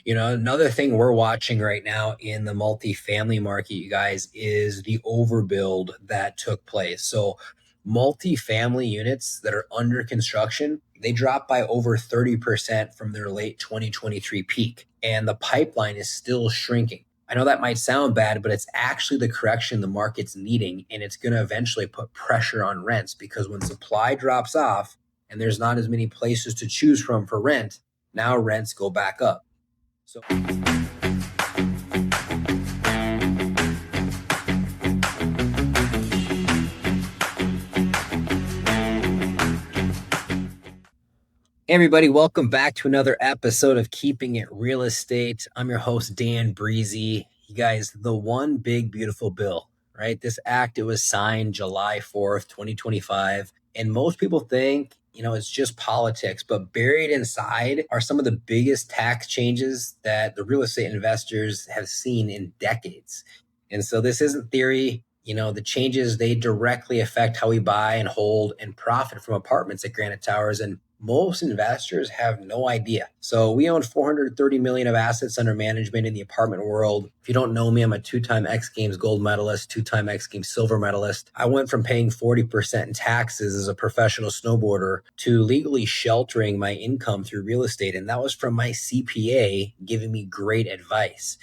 Another thing we're watching right now in the multifamily market, you guys, is the overbuild that took place. So, multifamily units that are under construction, they dropped by over 30% from their late 2023 peak, and the pipeline is still shrinking. I know that might sound bad, but it's actually the correction the market's needing, and it's going to eventually put pressure on rents because when supply drops off and there's not as many places to choose from for rent, now rents go back up. So, hey everybody, welcome back to another episode of Keeping It Real Estate. I'm your host, Dan Brisse. You guys, the one big beautiful bill, right? This act, it was signed July 4th, 2025. And most people think, it's just politics, but buried inside are some of the biggest tax changes that the real estate investors have seen in decades. And so this isn't theory. The changes, they directly affect how we buy and hold and profit from apartments at Granite Towers. And most investors have no idea. So we own 430 million of assets under management in the apartment world. If you don't know me, I'm a two-time X Games gold medalist, two-time X Games silver medalist. I went from paying 40% in taxes as a professional snowboarder to legally sheltering my income through real estate. And that was from my CPA giving me great advice.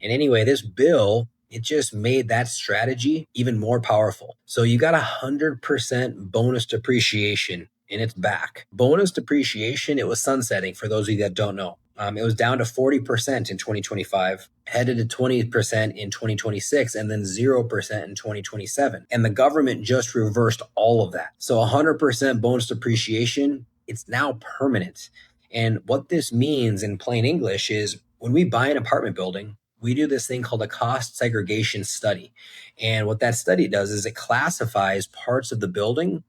And anyway, this bill, it just made that strategy even more powerful. So you got 100% bonus depreciation and it's back. Bonus depreciation, it was sunsetting for those of you that don't know. It was down to 40% in 2025, headed to 20% in 2026, and then 0% in 2027. And the government just reversed all of that. So 100% bonus depreciation, it's now permanent. And what this means in plain English is when we buy an apartment building, we do this thing called a cost segregation study. And what that study does is it classifies parts of the building,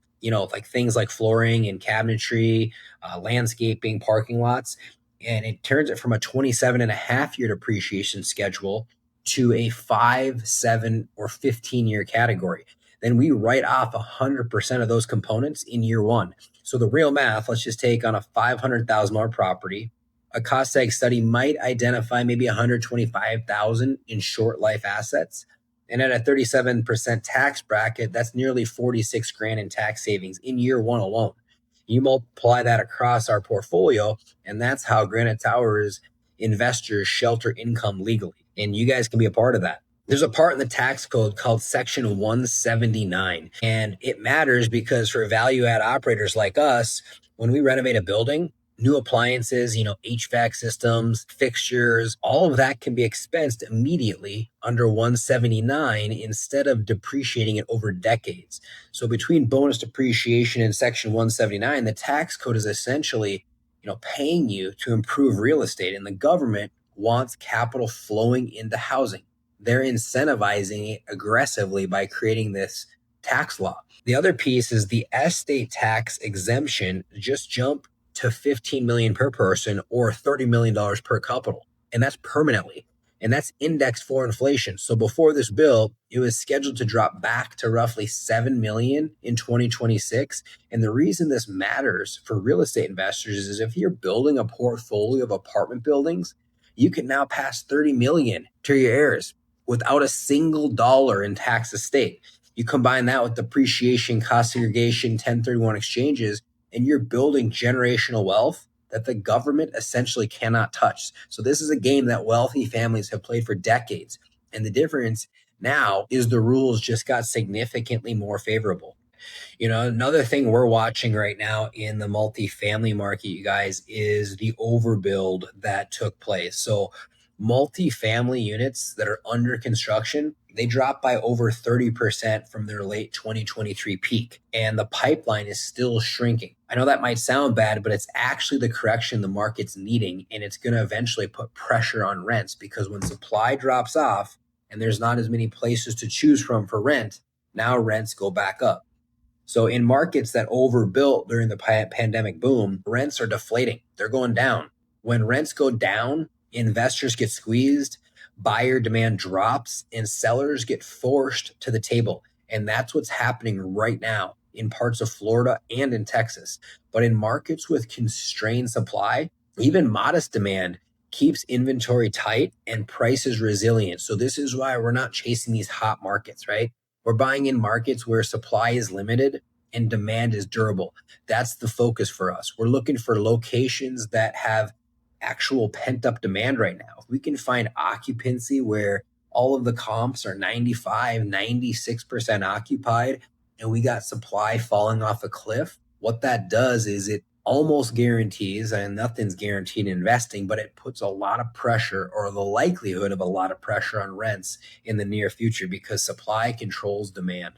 like things like flooring and cabinetry, landscaping, parking lots. And it turns it from a 27 and a half year depreciation schedule to a 5, 7, or 15-year category. Then we write off 100% of those components in year one. So the real math, let's just take on a $500,000 property. A cost seg study might identify maybe 125,000 in short life assets. And at a 37% tax bracket, that's nearly 46 grand in tax savings in year one alone. You multiply that across our portfolio, and that's how Granite Towers investors shelter income legally. And you guys can be a part of that. There's a part in the tax code called Section 179, and it matters because for value add operators like us, when we renovate a building, new appliances, HVAC systems, fixtures, all of that can be expensed immediately under 179 instead of depreciating it over decades. So between bonus depreciation and Section 179, the tax code is essentially, paying you to improve real estate, and the government wants capital flowing into housing. They're incentivizing it aggressively by creating this tax law. The other piece is the estate tax exemption just jumped to 15 million per person or $30 million per couple. And that's permanently. And that's indexed for inflation. So before this bill, it was scheduled to drop back to roughly 7 million in 2026. And the reason this matters for real estate investors is if you're building a portfolio of apartment buildings, you can now pass 30 million to your heirs without a single dollar in tax estate. You combine that with depreciation, cost segregation, 1031 exchanges, and you're building generational wealth that the government essentially cannot touch. So this is a game that wealthy families have played for decades. And the difference now is the rules just got significantly more favorable. Another thing we're watching right now in the multifamily market, you guys, is the overbuild that took place. So multifamily units that are under construction, they dropped by over 30% from their late 2023 peak, and the pipeline is still shrinking. I know that might sound bad, but it's actually the correction the market's needing, and it's going to eventually put pressure on rents because when supply drops off and there's not as many places to choose from for rent, now rents go back up. So in markets that overbuilt during the pandemic boom, rents are deflating. They're going down. When rents go down, investors get squeezed, buyer demand drops, and sellers get forced to the table. And that's what's happening right now in parts of Florida and in Texas. But in markets with constrained supply, even modest demand keeps inventory tight and prices resilient. So this is why we're not chasing these hot markets, right? We're buying in markets where supply is limited and demand is durable. That's the focus for us. We're looking for locations that have actual pent up demand right now. If we can find occupancy where all of the comps are 95, 96% occupied, and we got supply falling off a cliff, what that does is it almost guarantees, and nothing's guaranteed in investing, but it puts a lot of pressure or the likelihood of a lot of pressure on rents in the near future because supply controls demand.